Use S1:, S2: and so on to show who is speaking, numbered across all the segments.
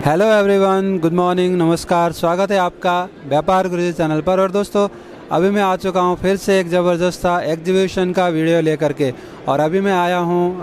S1: Hello everyone, good morning, नमस्कार। स्वागत है आपका व्यापार गुरुजी चैनल पर। और दोस्तों, अभी मैं आ चुका हूँ फिर से एक ज़बरदस्त सा एग्जीबिशन का वीडियो लेकर के। और अभी मैं आया हूँ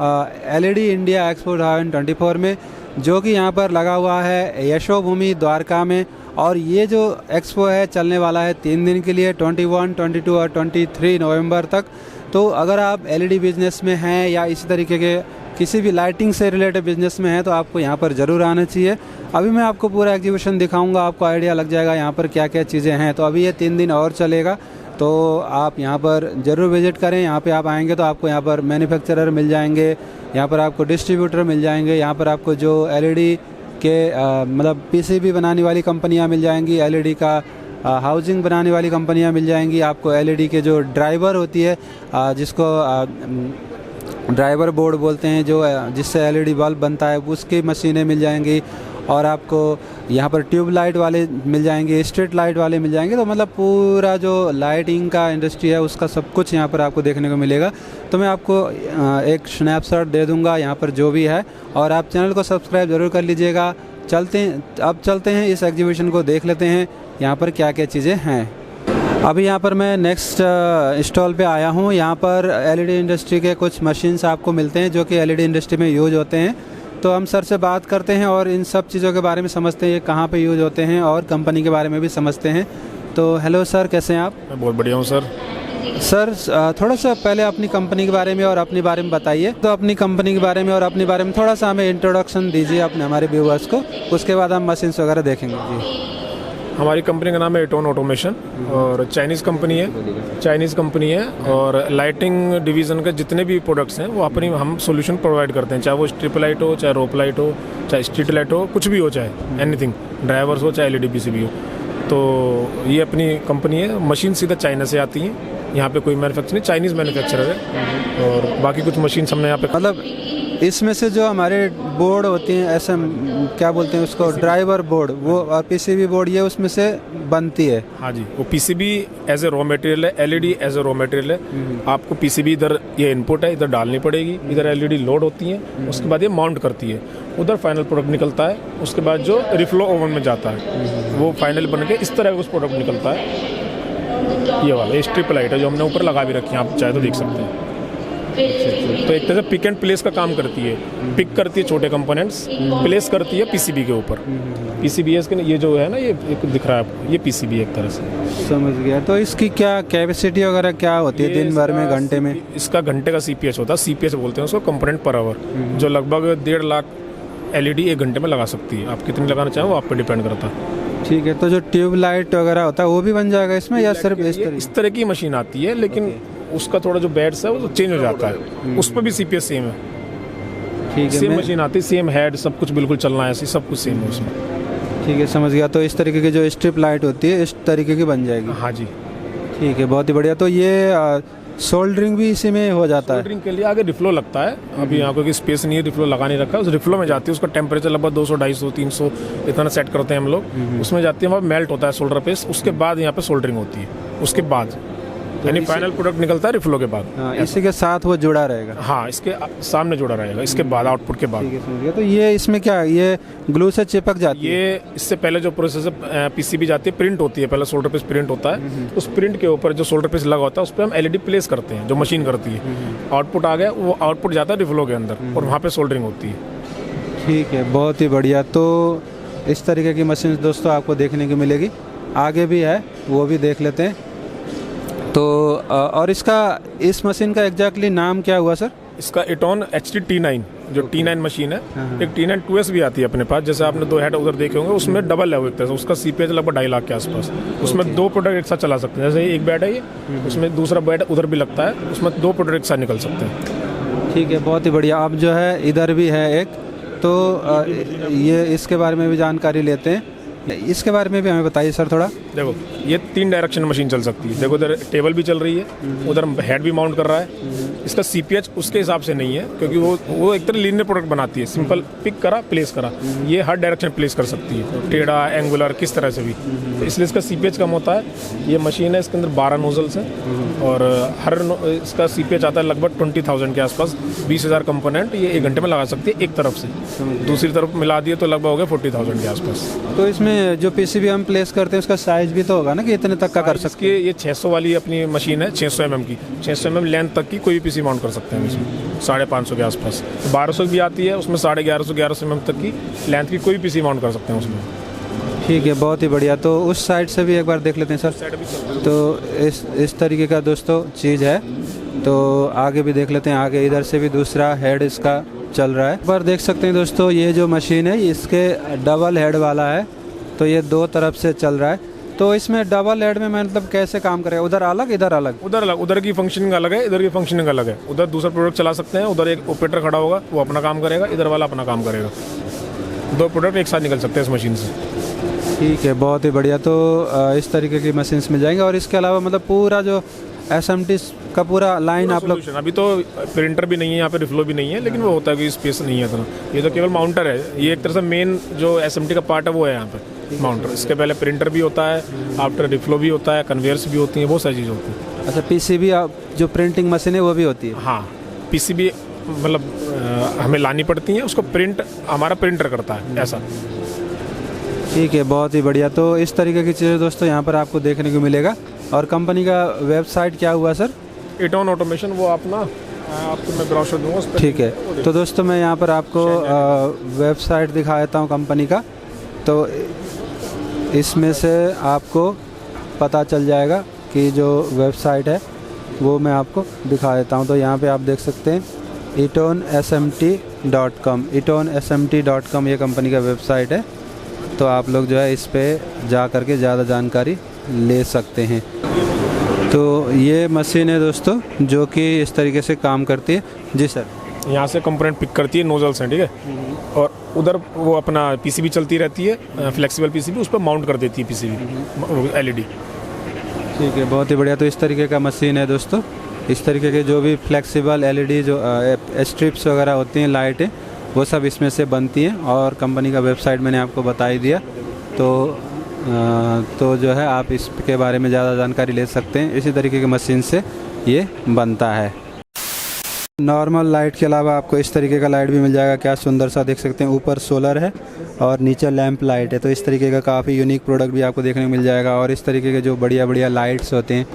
S1: एलईडी इंडिया एक्सपो 2024 में, जो कि यहाँ पर लगा हुआ है यशोभूमि द्वारका में। और ये जो एक्सपो है चलने वाला है 3 दिन के लिए, 21, 22 और 23 नवंबर तक। तो अगर आप एलईडी बिजनेस में हैं या इसी तरीके के किसी भी लाइटिंग से रिलेटेड बिजनेस में हैं तो आपको यहाँ पर ज़रूर आना चाहिए। अभी मैं आपको पूरा एग्जीबिशन दिखाऊंगा, आपको आइडिया लग जाएगा यहाँ पर क्या क्या चीज़ें हैं। तो अभी ये 3 दिन और चलेगा, तो आप यहाँ पर ज़रूर विज़िट करें। यहाँ पे आप आएंगे तो आपको यहाँ पर मैन्युफैक्चरर मिल जाएंगे, यहाँ पर आपको डिस्ट्रीब्यूटर मिल जाएंगे, यहाँ पर आपको जो एलईडी के मतलब पीसीबी बनाने वाली कंपनियाँ मिल जाएंगी, एलईडी का हाउसिंग बनाने वाली कंपनियाँ मिल जाएंगी, आपको एलईडी के जो ड्राइवर होती है जिसको ड्राइवर बोर्ड बोलते हैं, जो जिससे एलईडी बल्ब बनता है, उसकी मशीनें मिल जाएंगी। और आपको यहाँ पर ट्यूब लाइट वाले मिल जाएंगे, स्ट्रीट लाइट वाले मिल जाएंगे। तो मतलब पूरा जो लाइटिंग का इंडस्ट्री है उसका सब कुछ यहाँ पर आपको देखने को मिलेगा। तो मैं आपको एक स्नैपशॉट दे दूँगा यहाँ पर जो भी है, और आप चैनल को सब्सक्राइब ज़रूर कर लीजिएगा। अब चलते हैं इस एग्जीबिशन को देख लेते हैं यहाँ पर क्या क्या चीज़ें हैं। अभी यहाँ पर मैं नेक्स्ट स्टॉल पे आया हूँ। यहाँ पर एलईडी इंडस्ट्री के कुछ मशीन्स आपको मिलते हैं जो कि एलईडी इंडस्ट्री में यूज होते हैं। तो हम सर से बात करते हैं और इन सब चीज़ों के बारे में समझते हैं, ये कहाँ पे यूज होते हैं, और कंपनी के बारे में भी समझते हैं। तो हेलो सर, कैसे हैं आप?
S2: मैं बहुत बढ़िया हूँ सर।
S1: सर थोड़ा सा पहले अपनी कंपनी के बारे में और अपने बारे में बताइए। तो अपनी कंपनी के बारे में और अपने बारे में थोड़ा सा हमें इंट्रोडक्शन दीजिए अपने हमारे व्यूअर्स को, उसके बाद हम मशीन्स वगैरह देखेंगे। जी,
S2: हमारी कंपनी का नाम है एटोन ऑटोमेशन और चाइनीज़ कंपनी है। और लाइटिंग डिवीज़न के जितने भी प्रोडक्ट्स हैं वो अपनी हम सॉल्यूशन प्रोवाइड करते हैं, चाहे वो स्ट्रिप लाइट हो, चाहे रोप लाइट हो, चाहे स्ट्रीट लाइट हो, कुछ भी हो, चाहे एनीथिंग, ड्राइवर्स हो, चाहे एलईडी पीसीबी हो। तो ये अपनी कंपनी है। मशीन सीधा चाइना से आती हैं, यहाँ पे कोई मैन्युफैक्चर नहीं, चाइनीज़ मैन्युफैक्चरर है। और बाकी कुछ मशीन हमने यहाँ पे
S1: मतलब इसमें से जो हमारे बोर्ड होती हैं, ऐसे क्या बोलते हैं उसको, ड्राइवर बोर्ड, वो और पीसीबी बोर्ड, ये उसमें से बनती है।
S2: हाँ जी, वो PCB as a raw material है, LED as a raw material है। आपको पीसीबी इधर ये इनपुट है, इधर डालनी पड़ेगी, इधर एलईडी लोड होती है, उसके बाद ये माउंट करती है, उधर फाइनल प्रोडक्ट निकलता है। उसके बाद जो रिफ्लो ओवन में जाता है वो फाइनल बन के इस तरह का उस प्रोडक्ट निकलता है। ये वाला स्ट्रिप लाइट है जो हमने ऊपर लगा भी रखी है, आप चाहे तो देख सकते हैं। तो एक तरह से पिक एंड प्लेस का काम करती है, पिक करती है छोटे कंपोनेंट्स, प्लेस करती है पीसीबी के ऊपर। पीसीबी इसके ये जो है ना, ये एक दिख रहा है आपको, ये पीसीबी एक तरह से।
S1: समझ गया। तो इसकी क्या कैपेसिटी वगैरह क्या होती है दिन भर में, घंटे में?
S2: इसका घंटे का सीपीएच होता है, सीपीएच बोलते हैं उसको, कंपोनेंट पर आवर, जो लगभग 1.5 लाख एलईडी एक घंटे में लगा सकती है। आप कितनी लगाना चाहें वो आप पे डिपेंड करता है।
S1: ठीक है। तो जो ट्यूब लाइट वगैरह होता है वो भी बन जाएगा इसमें, या सिर्फ
S2: इस तरह की मशीन आती है, लेकिन उसका थोड़ा जो बैट्स है वो चेंज हो जाता है, उस पर भी सीपीएस सेम है।
S1: ठीक है,
S2: सेम मशीन आती है, सेम हेड, सब कुछ बिल्कुल चलना है, ऐसी सब कुछ सेम है उसमें।
S1: ठीक है, समझ गया। तो इस तरीके की जो स्ट्रिप लाइट होती है इस तरीके की बन जाएगी।
S2: हाँ जी,
S1: ठीक है, बहुत ही बढ़िया। तो ये सोल्डरिंग भी इसी में हो जाता है?
S2: सोल्डरिंग के लिए आगे रिफ्लो लगता है। अभी यहाँ कोई स्पेस नहीं है, रिफ्लो लगा नहीं रखा है। उस रिफ्लो में जाती है, उसका टेम्परेचर लगभग 200, 250, 300 इतना सेट करते हैं हम लोग। उसमें जाती है, वहाँ मेल्ट होता है सोल्डर पेस्ट, उसके बाद यहाँ पे सोल्डरिंग होती है, उसके बाद यानी फाइनल प्रोडक्ट निकलता है रिफ्लो के बाद।
S1: इसी के साथ वो जुड़ा रहेगा?
S2: हाँ, इसके सामने जुड़ा रहेगा, इसके बाद आउटपुट के बाद।
S1: ठीक है, समझ गया। तो ये इसमें क्या, ये ग्लू से चिपक जाती है?
S2: ये इससे पहले जो प्रोसेस है, पीसीबी जाती है, प्रिंट होती है, पहले सोल्डर पेस्ट प्रिंट होता है, उस प्रिंट के ऊपर जो सोल्डर पेस्ट लगा होता है उस पर हम एलईडी प्लेस करते हैं, जो मशीन करती है। आउटपुट आ गया, वो आउटपुट जाता है रिफ्लो के अंदर और वहाँ पे सोल्डरिंग होती है।
S1: ठीक है, बहुत ही बढ़िया। तो इस तरीके की मशीन दोस्तों आपको देखने की मिलेगी, आगे भी है, वो भी देख लेते हैं। तो और इस मशीन का एग्जैक्टली नाम क्या हुआ सर?
S2: इसका एटोन HD T9 जो T9 मशीन है। एक T9 2S भी आती है अपने पास, जैसे आपने 2 हेड उधर देखे होंगे, उसमें डबल है वो एक तरह से, उसका सीपीएच लगभग 2.5 लाख के आसपास। उसमें 2 प्रोडक्ट एक साथ चला सकते हैं, जैसे एक बेड है ये, उसमें दूसरा बेड उधर भी लगता है, उसमें 2 प्रोडक्ट एक साथ निकल सकते हैं।
S1: ठीक है, बहुत ही बढ़िया। अब जो है इधर भी है एक, तो ये इसके बारे में भी जानकारी लेते हैं। इसके बारे में भी हमें बताइए सर थोड़ा।
S2: देखो ये 3 डायरेक्शन मशीन चल सकती है। देखो उधर टेबल भी चल रही है, उधर हेड भी माउंट कर रहा है। इसका सीपीएच उसके हिसाब से नहीं है, क्योंकि वो एक तरह लीनियर प्रोडक्ट बनाती है। सिंपल पिक करा, प्लेस करा, ये हर डायरेक्शन प्लेस कर सकती है, टेढ़ा, एंगुलर, किस तरह से भी। तो इसलिए इसका सीपीएच कम होता है। ये मशीन है, इसके अंदर 12 नोजल्स हैं और हर इसका सीपीएच आता है लगभग 20,000 के आसपास। 20,000 कंपोनेंट ये 1 घंटे में लगा सकती है एक तरफ से, दूसरी तरफ मिला दिए तो लगभग हो गया 40,000 के आसपास।
S1: तो इसमें जो पीसीबी हम प्लेस करते हैं उसका साइज भी तो होगा ना कि इतने तक का कर सकते
S2: हैं? ये 600 वाली अपनी मशीन है, 600 mm की। 600 mm लेंथ तक की कोई पीसी माउंट कर सकते हैं इसमें, 550 के आसपास। 1200 भी आती है, उसमें 1150 mm तक की लेंथ की कोई पीसी माउंट कर सकते हैं उसमें।
S1: ठीक है, बहुत ही बढ़िया। तो उस साइड से भी एक बार देख लेते हैं सर। तो इस तरीके का दोस्तों चीज़ है, तो आगे भी देख लेते हैं। आगे इधर से भी दूसरा हेड इसका चल रहा है। पर देख सकते हैं दोस्तों, ये जो मशीन है इसके डबल हेड वाला है, तो ये 2 तरफ से चल रहा है। तो इसमें डबल हेड में मतलब कैसे काम करेगा? उधर अलग, इधर अलग?
S2: उधर अलग, उधर की फंक्शनिंग अलग है, इधर की फंक्शनिंग अलग है। उधर दूसरा प्रोडक्ट चला सकते हैं, उधर एक ऑपरेटर खड़ा होगा, वो अपना काम करेगा, इधर वाला अपना काम करेगा। 2 प्रोडक्ट एक साथ निकल सकते हैं इस मशीन से।
S1: ठीक है, बहुत ही बढ़िया। तो इस तरीके की मशीन्स मिल जाएंगे। और इसके अलावा मतलब पूरा जो SMT का पूरा लाइन आप लोग?
S2: अभी तो प्रिंटर भी नहीं है यहाँ पे, रिफ्लो भी नहीं है, लेकिन वो होता है कि स्पेस नहीं है इतना। ये तो केवल माउंटर है। ये एक तरह से मेन जो SMT का पार्ट है वो है यहाँ पे माउंटर। इसके पहले प्रिंटर भी होता है, आफ्टर रिफ्लो भी होता है, कन्वेयर्स भी होती हैं, बहुत सारी चीज़ होती है।
S1: अच्छा, पीसीबी जो प्रिंटिंग मशीन है वो भी होती है?
S2: हाँ, पीसीबी मतलब हमें लानी पड़ती है, उसको प्रिंट हमारा प्रिंटर करता है, ऐसा।
S1: ठीक है, बहुत ही बढ़िया। तो इस तरीके की चीज़ें दोस्तों यहाँ पर आपको देखने को मिलेगा। और कंपनी का वेबसाइट क्या हुआ सर?
S2: इटॉन ऑटोमेशन, वो अपना आपको मैं ब्राउज़र दूंगा उस पर।
S1: ठीक है, तो दोस्तों मैं यहाँ पर आपको वेबसाइट दिखा देता हूँ कंपनी का। तो इसमें से आपको पता चल जाएगा कि जो वेबसाइट है वो मैं आपको दिखा देता हूँ। तो यहाँ पे आप देख सकते हैं etonSMT.com, etonSMT.com ये कंपनी का वेबसाइट है। तो आप लोग जो है इस पर जा कर के ज़्यादा जानकारी ले सकते हैं। तो ये मशीन है दोस्तों जो कि इस तरीके से काम करती है। जी सर।
S2: यहाँ से कंपोनेंट पिक करती है, नोजल्स हैं, ठीक है, और उधर वो अपना पीसीबी चलती रहती है, फ्लेक्सिबल पीसीबी, उस पर माउंट कर देती है पीसीबी एलईडी।
S1: ठीक है, बहुत ही बढ़िया। तो इस तरीके का मशीन है दोस्तों। इस तरीके के जो भी फ्लेक्सिबल एलईडी जो स्ट्रिप्स वगैरह होती हैं, लाइटें, वो सब इसमें से बनती हैं। और कंपनी का वेबसाइट मैंने आपको बता ही दिया। तो जो है आप इसके बारे में ज़्यादा जानकारी ले सकते हैं। इसी तरीके की मशीन से ये बनता है। नॉर्मल लाइट के अलावा आपको इस तरीके का लाइट भी मिल जाएगा। क्या सुंदर सा देख सकते हैं, ऊपर सोलर है और नीचे लैंप लाइट है। तो इस तरीके का काफ़ी यूनिक प्रोडक्ट भी आपको देखने को मिल जाएगा। और इस तरीके के जो बढ़िया बढ़िया लाइट्स होते हैं,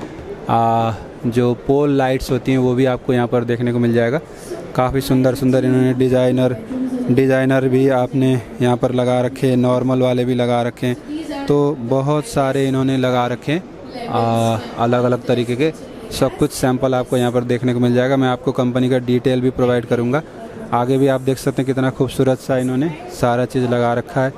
S1: जो पोल लाइट्स होती हैं, वो भी आपको यहाँ पर देखने को मिल जाएगा। काफ़ी सुंदर सुंदर इन्होंने डिज़ाइनर भी आपने यहाँ पर लगा रखे, नॉर्मल वाले भी लगा रखे हैं। तो बहुत सारे इन्होंने लगा रखे हैं, अलग अलग तरीके के। सब कुछ सैंपल आपको यहाँ पर देखने को मिल जाएगा। मैं आपको कंपनी का डिटेल भी प्रोवाइड करूँगा। आगे भी आप देख सकते हैं कितना खूबसूरत सा इन्होंने सारा चीज़ लगा रखा है।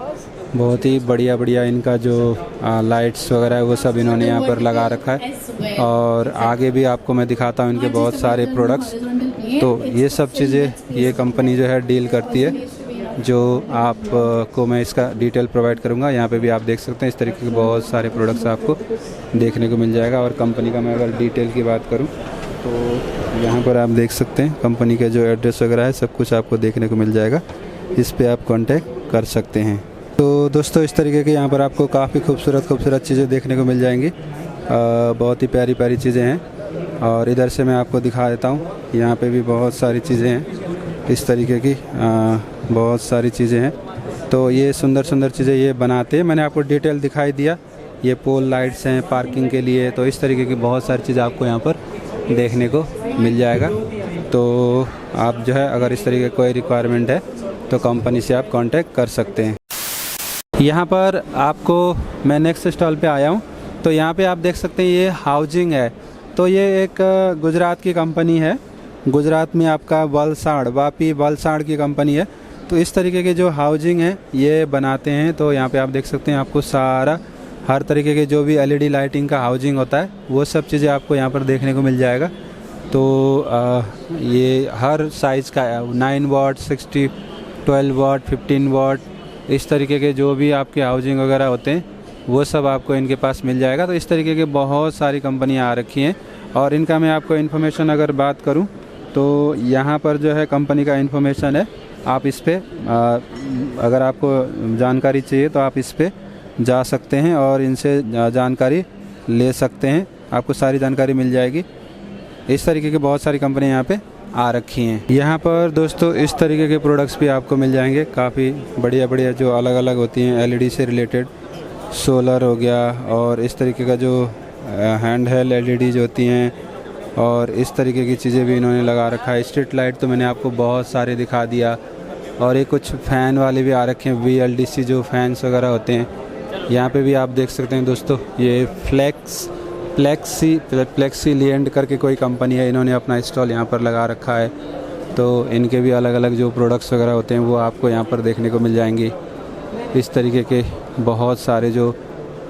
S1: बहुत ही बढ़िया बढ़िया इनका जो लाइट्स वगैरह है वो सब इन्होंने यहाँ पर लगा रखा है। और आगे भी आपको मैं दिखाता हूँ इनके बहुत सारे प्रोडक्ट्स। तो ये सब चीज़ें ये कंपनी जो है डील करती है, जो आपको मैं इसका डिटेल प्रोवाइड करूँगा। यहाँ पे भी आप देख सकते हैं इस तरीके के बहुत सारे प्रोडक्ट्स आपको देखने को मिल जाएगा। और कंपनी का मैं अगर डिटेल की बात करूँ तो यहाँ पर आप देख सकते हैं कंपनी के जो एड्रेस वगैरह है सब कुछ आपको देखने को मिल जाएगा। इस पर आप कांटेक्ट कर सकते हैं। तो दोस्तों इस तरीके के यहाँ पर आपको काफ़ी खूबसूरत चीज़ें देखने को मिल जाएंगी। बहुत ही प्यारी प्यारी चीज़ें हैं। और इधर से मैं आपको दिखा देता हूँ, यहाँ पे भी बहुत सारी चीज़ें हैं इस तरीके की, बहुत सारी चीज़ें हैं। तो ये सुंदर सुंदर चीज़ें ये बनाते हैं। मैंने आपको डिटेल दिखाई दिया। ये पोल लाइट्स हैं पार्किंग के लिए। तो इस तरीके की बहुत सारी चीज़ें आपको यहाँ पर देखने को मिल जाएगा। तो आप जो है अगर इस तरीके कोई रिक्वायरमेंट है तो कंपनी से आप कांटेक्ट कर सकते हैं। यहाँ पर आपको मैं नेक्स्ट स्टॉल पे आया हूँ। तो यहाँ पे आप देख सकते हैं ये हाउजिंग है। तो ये एक गुजरात की कंपनी है। गुजरात में आपका वापी वलसाड़ की कंपनी है। तो इस तरीके के जो हाउजिंग है ये बनाते हैं। तो यहाँ पे आप देख सकते हैं आपको सारा हर तरीके के जो भी एलईडी लाइटिंग का हाउजिंग होता है वो सब चीज़ें आपको यहाँ पर देखने को मिल जाएगा। तो ये हर साइज़ का 9 वाट, 60, 12 वाट, 15 वाट, इस तरीके के जो भी आपके हाउजिंग वगैरह होते हैं वो सब आपको इनके पास मिल जाएगा। तो इस तरीके की बहुत सारी कंपनियाँ आ रखी हैं। और इनका मैं आपको इन्फॉर्मेशन अगर बात करूं तो यहाँ पर जो है कंपनी का इन्फॉर्मेशन है, आप इस पर अगर आपको जानकारी चाहिए तो आप इस पर जा सकते हैं और इनसे जानकारी ले सकते हैं, आपको सारी जानकारी मिल जाएगी। इस तरीके की बहुत सारी कंपनियाँ यहाँ पे आ रखी हैं। यहाँ पर दोस्तों इस तरीके के प्रोडक्ट्स भी आपको मिल जाएंगे, काफ़ी बढ़िया बढ़िया जो अलग अलग होती हैं, एलईडी से रिलेटेड, सोलर हो गया, और इस तरीके का जो हैंड हेल्ड एलईडीज होती हैं, और इस तरीके की चीज़ें भी इन्होंने लगा रखा है। स्ट्रीट लाइट तो मैंने आपको बहुत सारे दिखा दिया, और ये कुछ फ़ैन वाले भी आ रखे हैं, VLDC जो फैंस वगैरह होते हैं। यहाँ पे भी आप देख सकते हैं दोस्तों, ये फ्लेक्सीलैंड करके कोई कंपनी है, इन्होंने अपना स्टॉल यहाँ पर लगा रखा है। तो इनके भी अलग अलग जो प्रोडक्ट्स वगैरह होते हैं वो आपको यहाँ पर देखने को मिल जाएंगे। इस तरीके के बहुत सारे जो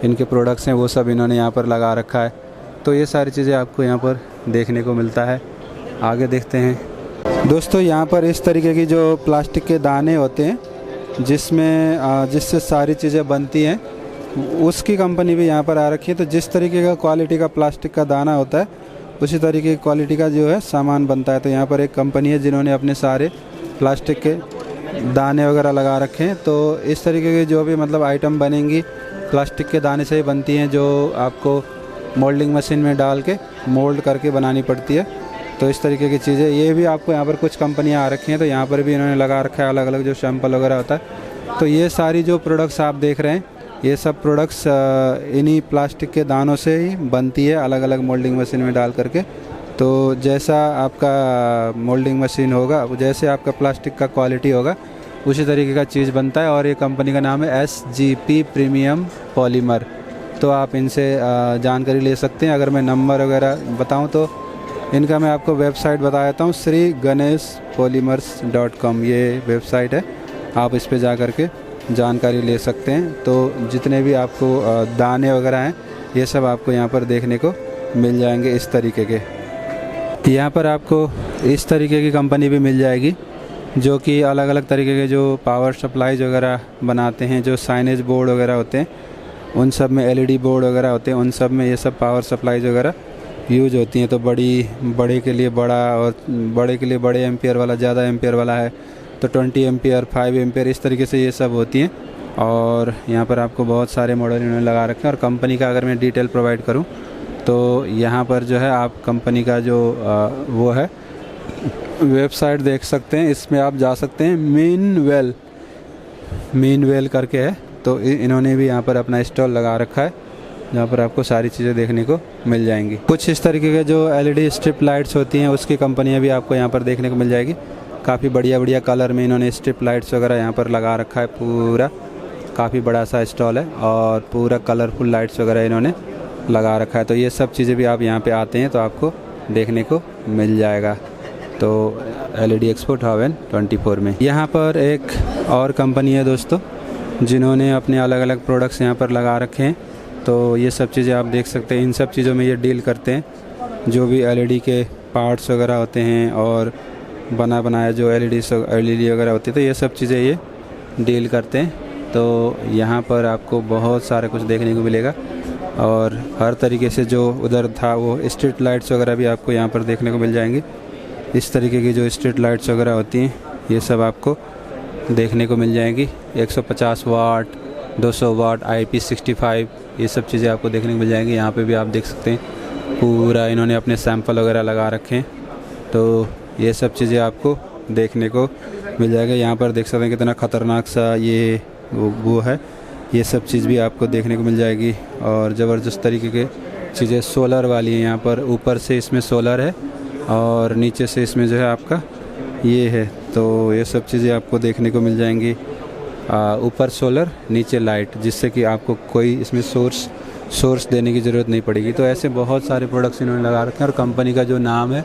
S1: इनके प्रोडक्ट्स हैं वो सब इन्होंने यहाँ पर लगा रखा है। तो ये सारी चीज़ें आपको यहाँ पर देखने को मिलता है। आगे देखते हैं दोस्तों, यहाँ पर इस तरीके की जो प्लास्टिक के दाने होते हैं जिससे सारी चीज़ें बनती हैं, उसकी कंपनी भी यहाँ पर आ रखी है। तो जिस तरीके का क्वालिटी का प्लास्टिक का दाना होता है उसी तरीके की क्वालिटी का जो है सामान बनता है। तो यहाँ पर एक कंपनी है जिन्होंने अपने सारे प्लास्टिक के दाने वगैरह लगा रखे हैं। तो इस तरीके के जो भी मतलब आइटम बनेंगी प्लास्टिक के दाने से ही बनती हैं, जो आपको मोल्डिंग मशीन में डाल के मोल्ड करके बनानी पड़ती है। तो इस तरीके की चीज़ें ये भी आपको यहाँ पर कुछ कंपनियाँ आ रखी हैं। तो यहाँ पर भी इन्होंने लगा रखा है अलग अलग जो सैंपल वगैरह होता है। तो ये सारी जो प्रोडक्ट्स आप देख रहे हैं, ये सब प्रोडक्ट्स इन्हीं प्लास्टिक के दानों से ही बनती है, अलग अलग मोल्डिंग मशीन में डाल करके। तो जैसा आपका मोल्डिंग मशीन होगा, जैसे आपका प्लास्टिक का क्वालिटी होगा, उसी तरीके का चीज़ बनता है। और ये कंपनी का नाम है SGP प्रीमियम पॉलीमर। तो आप इनसे जानकारी ले सकते हैं। अगर मैं नंबर वगैरह बताऊं तो इनका मैं आपको वेबसाइट बता देता हूँ, sriganeshpolymers.com ये वेबसाइट है, आप इस पे जा कर के जानकारी ले सकते हैं। तो जितने भी आपको दाने वगैरह हैं ये सब आपको यहाँ पर देखने को मिल जाएंगे इस तरीके के। यहाँ पर आपको इस तरीके की कंपनी भी मिल जाएगी जो कि अलग अलग तरीके के जो पावर सप्लाईज वगैरह बनाते हैं, जो साइनेज बोर्ड वगैरह होते हैं उन सब में, LED बोर्ड वगैरह होते हैं उन सब में ये सब पावर सप्लाईज वगैरह यूज होती हैं। तो बड़े के लिए बड़ा, और बड़े के लिए बड़े एम्पियर वाला, ज़्यादा एम्पियर वाला है तो 20 एम्पियर, 5 एम्पियर, इस तरीके से ये सब होती हैं। और यहाँ पर आपको बहुत सारे मॉडल इन्होंने लगा रखे हैं। और कंपनी का अगर मैं डिटेल प्रोवाइड करूँ तो यहाँ पर जो है आप कंपनी का जो वो है वेबसाइट देख सकते हैं, इसमें आप जा सकते हैं। मीनवेल करके है। तो इन्होंने भी यहाँ पर अपना स्टॉल लगा रखा है जहाँ पर आपको सारी चीज़ें देखने को मिल जाएंगी। कुछ इस तरीके के जो LED स्ट्रिप लाइट्स होती हैं उसकी कंपनियाँ भी आपको यहाँ पर देखने को मिल जाएगी। काफ़ी बढ़िया बढ़िया कलर में इन्होंने स्ट्रिप लाइट्स वगैरह यहाँ पर लगा रखा है। पूरा काफ़ी बड़ा सा स्टॉल है और पूरा कलरफुल लाइट्स वगैरह इन्होंने लगा रखा है। तो ये सब चीज़ें भी आप यहाँ पे आते हैं तो आपको देखने को मिल जाएगा। तो LED एक्सपो 2024 में यहाँ पर एक और कंपनी है दोस्तों जिन्होंने अपने अलग अलग प्रोडक्ट्स यहाँ पर लगा रखे हैं। तो ये सब चीज़ें आप देख सकते हैं। इन सब चीज़ों में ये डील करते हैं, जो भी LED के पार्ट्स वगैरह होते हैं और बनाया जो LED वगैरह होती है, तो ये सब चीज़ें ये डील करते हैं। तो यहाँ पर आपको बहुत सारा कुछ देखने को मिलेगा। और हर तरीके से जो उधर था वो स्ट्रीट लाइट्स वगैरह भी आपको यहाँ पर देखने को मिल जाएंगी। इस तरीके की जो स्ट्रीट लाइट्स वगैरह होती हैं ये सब आपको देखने को मिल जाएंगी। 150 वाट, 200 वाट, IP65, ये सब चीज़ें आपको देखने को मिल जाएंगी। यहाँ पे भी आप देख सकते हैं पूरा इन्होंने अपने सैंपल वगैरह लगा रखे हैं। तो ये सब चीज़ें आपको देखने को मिल जाएगा। यहाँ पर देख सकते हैं कितना ख़तरनाक सा ये वो है। ये सब चीज़ भी आपको देखने को मिल जाएगी। और ज़बरदस्त तरीके के चीज़ें सोलर वाली हैं। यहाँ पर ऊपर से इसमें सोलर है और नीचे से इसमें जो है आपका ये है। तो ये सब चीज़ें आपको देखने को मिल जाएंगी। ऊपर सोलर, नीचे लाइट, जिससे कि आपको कोई इसमें सोर्स देने की ज़रूरत नहीं पड़ेगी। तो ऐसे बहुत सारे प्रोडक्ट्स इन्होंने लगा रखे हैं। और कंपनी का जो नाम है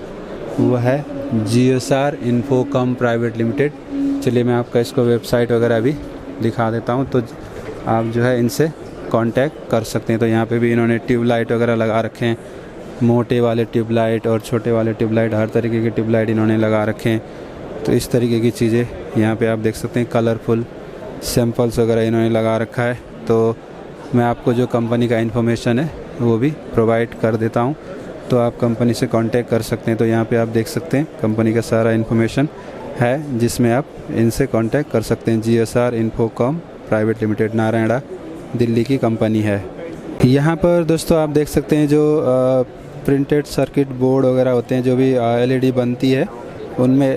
S1: वो है GSR इन्फोकॉम प्राइवेट लिमिटेड। चलिए मैं आपका इसको वेबसाइट वगैरह भी दिखा देता हूँ, तो आप जो है इनसे कांटेक्ट कर सकते हैं। तो यहाँ पे भी इन्होंने ट्यूबलाइट वगैरह लगा रखे हैं, मोटे वाले ट्यूबलाइट और छोटे वाले ट्यूबलाइट, हर तरीके के ट्यूबलाइट इन्होंने लगा रखे हैं। तो इस तरीके की चीज़ें यहाँ पे आप देख सकते हैं। कलरफुल सैंपल्स वगैरह इन्होंने लगा रखा है। तो मैं आपको जो कंपनी का इन्फॉर्मेशन है वो भी प्रोवाइड कर देता हूँ, तो आप कंपनी से कांटेक्ट कर सकते हैं। तो यहाँ पे आप देख सकते हैं कंपनी का सारा इन्फॉर्मेशन है, जिसमें आप इनसे कांटेक्ट कर सकते हैं। GSR Infocom private limited, Narayana, Delhi की कंपनी है। यहाँ पर दोस्तों आप देख सकते हैं जो प्रिंटेड सर्किट बोर्ड वगैरह होते हैं, जो भी LED बनती है उनमें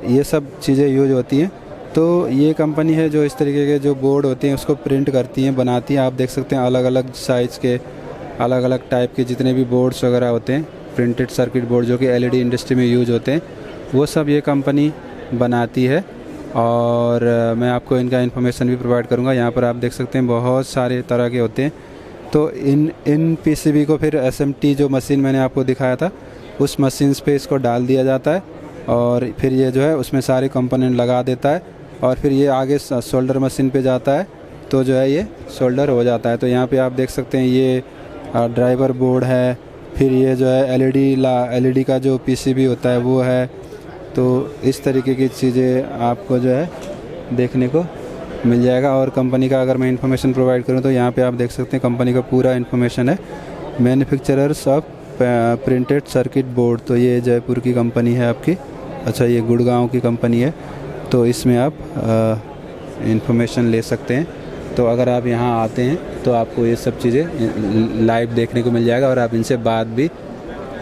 S1: ये सब चीज़ें यूज होती हैं। तो ये कंपनी है जो इस तरीके के जो बोर्ड होती हैं उसको प्रिंट करती हैं, बनाती हैं। आप देख सकते हैं अलग अलग साइज़ के, अलग अलग टाइप के जितने भी बोर्ड्स वगैरह होते हैं, प्रिंटेड सर्किट बोर्ड जो कि LED इंडस्ट्री में यूज होते हैं, वो सब ये कंपनी बनाती है। और मैं आपको इनका इन्फॉर्मेशन भी प्रोवाइड करूँगा। यहाँ पर आप देख सकते हैं बहुत सारे तरह के होते हैं। तो इन PCB को फिर SMT जो मशीन मैंने आपको दिखाया था, उस मशीन पे इसको डाल दिया जाता है और फिर ये जो है उसमें सारे कंपोनेंट लगा देता है और फिर ये आगे सोल्डर मशीन पे जाता है, तो जो है ये सोल्डर हो जाता है। तो यहाँ पे आप देख सकते हैं ये ड्राइवर बोर्ड है, फिर ये जो है LED का जो PCB होता है वो है। तो इस तरीके की चीज़ें आपको जो है देखने को मिल जाएगा। और कंपनी का अगर मैं इन्फॉर्मेशन प्रोवाइड करूँ तो यहाँ पे आप देख सकते हैं कंपनी का पूरा इन्फॉर्मेशन है, manufacturers of printed circuit board. तो ये जयपुर की कंपनी है आपकी, अच्छा ये गुड़गांव की कंपनी है। तो इसमें आप इन्फॉर्मेशन ले सकते हैं। तो अगर आप यहाँ आते हैं तो आपको ये सब चीज़ें लाइव देखने को मिल जाएगा और आप इनसे बात भी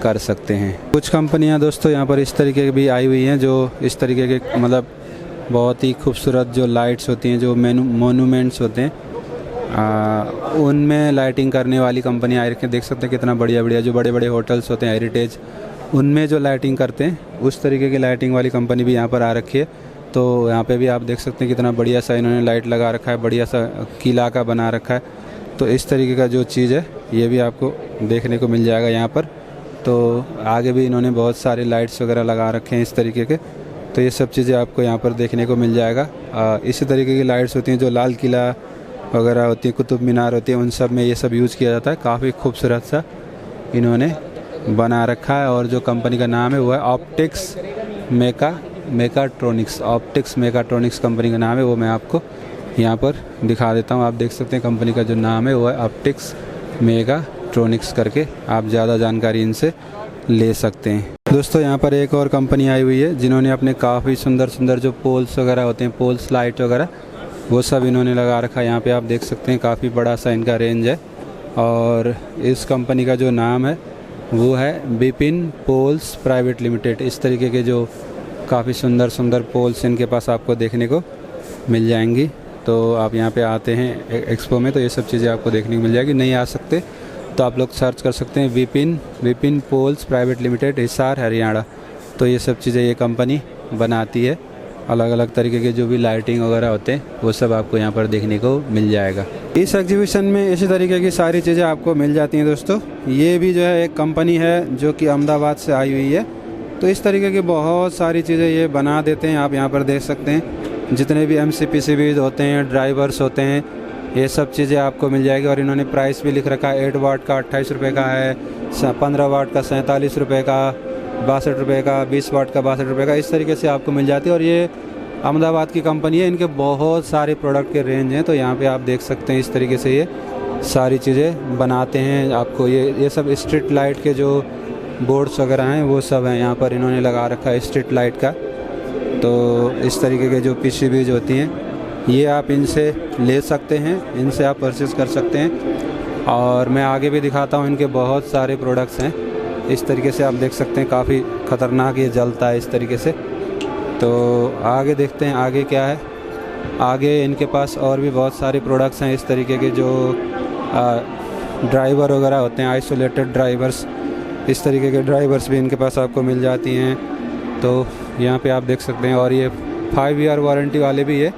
S1: कर सकते हैं। कुछ कंपनियाँ दोस्तों यहाँ पर इस तरीके की भी आई हुई हैं, जो इस तरीके के मतलब बहुत ही खूबसूरत जो लाइट्स होती हैं, जो मोनूमेंट्स होते हैं, उनमें लाइटिंग करने वाली कंपनी आई रखी है। देख सकते हैं कितना बढ़िया बढ़िया जो बड़े बड़े होटल्स होते हैं हेरिटेज, उनमें जो लाइटिंग करते हैं उस तरीके की लाइटिंग वाली कंपनी भी यहाँ पर आ रखी है। तो यहाँ पे भी आप देख सकते हैं कितना बढ़िया सा इन्होंने लाइट लगा रखा है, बढ़िया सा किला का बना रखा है। तो इस तरीके का जो चीज़ है ये भी आपको देखने को मिल जाएगा यहाँ पर। तो आगे भी इन्होंने बहुत सारे लाइट्स वगैरह लगा रखे हैं इस तरीके के। तो ये सब चीज़ें आपको यहाँ पर देखने को मिल जाएगा। इसी तरीके की लाइट्स होती हैं जो लाल किला वगैरह होती है, कुतुब मीनार होती है, उन सब में ये सब यूज़ किया जाता है। काफ़ी खूबसूरत सा इन्होंने बना रखा है। और जो कंपनी का नाम है वो है optics mechatronics. Optics mechatronics company का नाम है, वो मैं आपको यहाँ पर दिखा देता हूँ। आप देख सकते हैं कंपनी का जो नाम है वो है ऑप्टिक्स मेकाट्रॉनिक्स करके। आप ज़्यादा जानकारी इनसे ले सकते हैं। दोस्तों यहाँ पर एक और कंपनी आई हुई है जिन्होंने अपने काफ़ी सुंदर सुंदर जो पोल्स वगैरह होते हैं, पोल्स लाइट वगैरह, वो सब इन्होंने लगा रखा है। यहाँ पे आप देख सकते हैं काफ़ी बड़ा सा इनका रेंज है। और इस कंपनी का जो नाम है वो है बिपिन पोल्स प्राइवेट लिमिटेड। इस तरीके के जो काफ़ी सुंदर सुंदर पोल्स इनके पास आपको देखने को मिल जाएंगी। तो आप यहाँ पे आते हैं एक्सपो में तो ये सब चीज़ें आपको देखने को मिल जाएगी। नहीं आ सकते तो आप लोग सर्च कर सकते हैं Vipin poles private limited, Hisar, Haryana. तो ये सब चीज़ें ये कंपनी बनाती है। अलग अलग तरीके के जो भी लाइटिंग वगैरह होते हैं वो सब आपको यहाँ पर देखने को मिल जाएगा। इस एग्जीबिशन में इसी तरीके की सारी चीज़ें आपको मिल जाती हैं दोस्तों। ये भी जो है एक कंपनी है जो कि अहमदाबाद से आई हुई है। तो इस तरीके की बहुत सारी चीज़ें ये बना देते हैं। आप यहाँ पर देख सकते हैं जितने भी MCPCB होते हैं, ड्राइवर्स होते हैं, ये सब चीज़ें आपको मिल जाएगी। और इन्होंने प्राइस भी लिख रखा है। 8 वाट का 28 रुपये का है, 15 वाट का 47 रुपये का, 62 रुपये का, 20 वाट का 62 रुपये का, इस तरीके से आपको मिल जाती है। और ये अहमदाबाद की कंपनी है, इनके बहुत सारे प्रोडक्ट के रेंज हैं। तो यहाँ पे आप देख सकते हैं इस तरीके से ये सारी चीज़ें बनाते हैं। आपको ये सब स्ट्रीट लाइट के जो बोर्ड्स वगैरह हैं वो सब हैं यहाँ पर इन्होंने लगा रखा है स्ट्रीट लाइट का। तो इस तरीके के जो PCBs होती हैं ये आप इनसे ले सकते हैं, इनसे आप परचेज़ कर सकते हैं। और मैं आगे भी दिखाता हूँ, इनके बहुत सारे प्रोडक्ट्स हैं। इस तरीके से आप देख सकते हैं काफ़ी ख़तरनाक ये जलता है इस तरीके से। तो आगे देखते हैं आगे क्या है। आगे इनके पास और भी बहुत सारे प्रोडक्ट्स हैं इस तरीके के जो ड्राइवर वगैरह होते हैं, आइसोलेटेड ड्राइवर्स। इस तरीके के ड्राइवर्स भी इनके पास आपको मिल जाती हैं। तो यहाँ पे आप देख सकते हैं। और ये 5 ईयर वारंटी वाले भी ये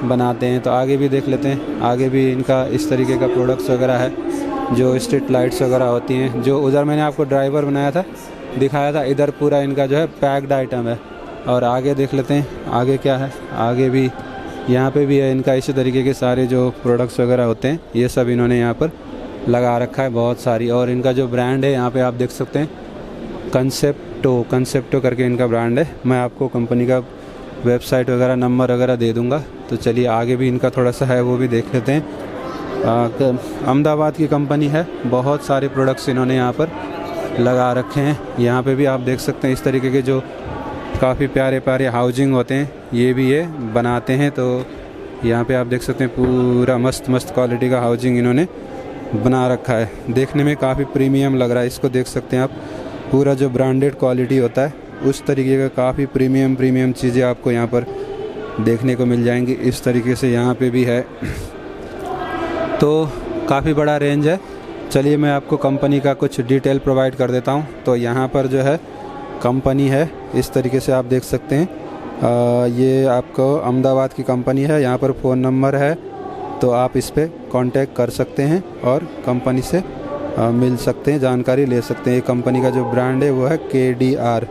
S1: बनाते हैं। तो आगे भी देख लेते हैं। आगे भी इनका इस तरीके का प्रोडक्ट्स वगैरह है जो स्ट्रीट लाइट्स वगैरह होती हैं। जो उधर मैंने आपको ड्राइवर बनाया था, दिखाया था, इधर पूरा इनका जो है पैक्ड आइटम है। और आगे देख लेते हैं आगे क्या है। आगे भी यहाँ पे भी है इनका इसी तरीके के सारे जो प्रोडक्ट्स वगैरह होते हैं ये सब इन्होंने यहाँ पर लगा रखा है बहुत सारी। और इनका जो ब्रांड है यहाँ पे आप देख सकते हैं कंसेप्टो करके इनका ब्रांड है। मैं आपको कंपनी का वेबसाइट वगैरह नंबर वगैरह दे दूँगा। तो चलिए आगे भी इनका थोड़ा सा है वो भी देख लेते हैं। अहमदाबाद की कंपनी है। बहुत सारे प्रोडक्ट्स इन्होंने यहाँ पर लगा रखे हैं। यहाँ पे भी आप देख सकते हैं इस तरीके के जो काफ़ी प्यारे प्यारे हाउसिंग होते हैं, ये भी ये बनाते हैं। तो यहाँ पे आप देख सकते हैं पूरा मस्त मस्त क्वालिटी का हाउसिंग इन्होंने बना रखा है। देखने में काफ़ी प्रीमियम लग रहा है। इसको देख सकते हैं आप, पूरा जो ब्रांडेड क्वालिटी होता है उस तरीके का काफ़ी प्रीमियम चीज़ें आपको यहाँ पर देखने को मिल जाएंगी। इस तरीके से यहाँ पे भी है, तो काफ़ी बड़ा रेंज है। चलिए मैं आपको कंपनी का कुछ डिटेल प्रोवाइड कर देता हूँ। तो यहाँ पर जो है कंपनी है, इस तरीके से आप देख सकते हैं। ये आपको अहमदाबाद की कंपनी है। यहाँ पर फ़ोन नंबर है, तो आप इस पर कांटेक्ट कर सकते हैं और कंपनी से मिल सकते हैं, जानकारी ले सकते हैं। ये कंपनी का जो ब्रांड है वो है KDR।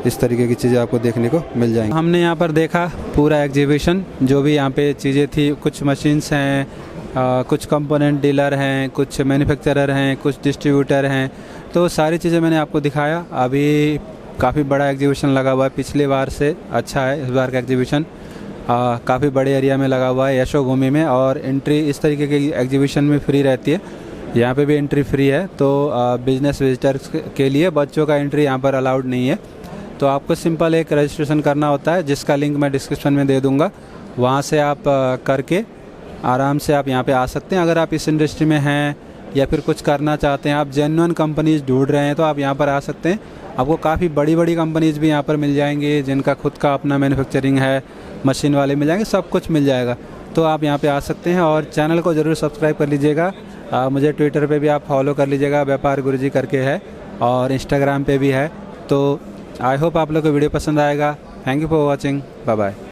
S1: इस तरीके की चीज़ें आपको देखने को मिल जाएंगी। हमने यहाँ पर देखा पूरा एग्जीबिशन, जो भी यहाँ पे चीज़ें थी, कुछ मशीन्स हैं, कुछ कंपोनेंट डीलर हैं, कुछ मैन्युफैक्चरर हैं, कुछ डिस्ट्रीब्यूटर हैं। तो सारी चीज़ें मैंने आपको दिखाया। अभी काफ़ी बड़ा एग्जीबिशन लगा हुआ है, पिछले बार से अच्छा है इस बार का एग्जीबिशन। काफ़ी बड़े एरिया में लगा हुआ है, यशोभूमि में। और एंट्री इस तरीके के एग्जीबिशन में फ्री रहती है। यहाँ पे भी एंट्री फ्री है। तो बिजनेस विजिटर्स के लिए, बच्चों का एंट्री यहाँ पर अलाउड नहीं है। तो आपको सिंपल एक रजिस्ट्रेशन करना होता है, जिसका लिंक मैं डिस्क्रिप्शन में दे दूँगा। वहाँ से आप करके आराम से आप यहाँ पे आ सकते हैं। अगर आप इस इंडस्ट्री में हैं या फिर कुछ करना चाहते हैं, आप जेन्युइन कंपनीज ढूंढ रहे हैं, तो आप यहाँ पर आ सकते हैं। आपको काफ़ी बड़ी बड़ी कंपनीज भी यहाँ पर मिल जाएंगी, जिनका खुद का अपना मैन्युफैक्चरिंग है, मशीन वाले मिल जाएंगे, सब कुछ मिल जाएगा। तो आप यहाँ पे आ सकते हैं। और चैनल को ज़रूर सब्सक्राइब कर लीजिएगा। मुझे ट्विटर पे भी आप फॉलो कर लीजिएगा, व्यापार गुरुजी करके है, और इंस्टाग्राम पे भी है। तो आई होप आप लोग को वीडियो पसंद आएगा। Thank you for watching, bye bye.